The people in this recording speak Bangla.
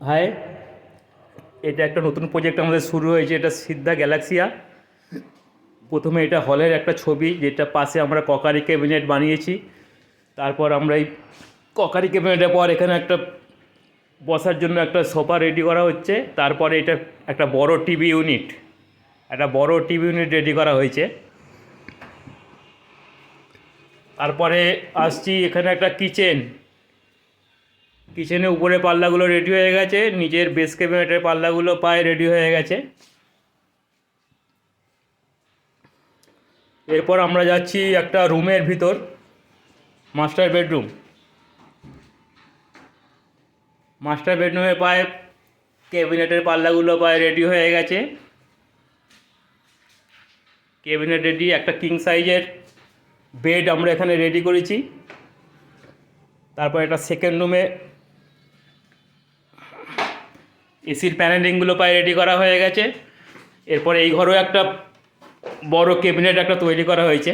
হাই, এটা একটা নতুন প্রজেক্ট আমাদের শুরু হয়েছে। এটা সিদ্ধা গ্যালাক্সিয়া। প্রথমে এটা হলের একটা ছবি, যেটা পাশে আমরা ককারি ক্যাবিনেট বানিয়েছি। তারপর আমরা এই ককারি ক্যাবিনেটের পর এখানে একটা বসার জন্য একটা সোফা রেডি করা হচ্ছে। তারপরে এটা একটা বড় টিভি ইউনিট রেডি করা হয়েছে। তারপরে আসছি এখানে একটা কিচেনের উপরে পাল্লাগুলো রেডি হয়ে গেছে, নিচের বেস ক্যাবিনেটের পাল্লাগুলো প্রায় রেডি হয়ে গেছে। এরপর আমরা যাচ্ছি একটা রুমের ভিতর, মাস্টার বেডরুমে প্রায় ক্যাবিনেটের পাল্লাগুলো প্রায় রেডি হয়ে গেছে। ক্যাবিনেট রেডি, একটা কিং সাইজের বেড আমরা এখানে রেডি করেছি। তারপর একটা সেকেন্ড রুমে এসির প্যানেলিংগুলো প্রায় রেডি করা হয়ে গেছে। এরপর এই ঘরেও একটা বড় ক্যাবিনেট একটা তৈরি করা হয়েছে।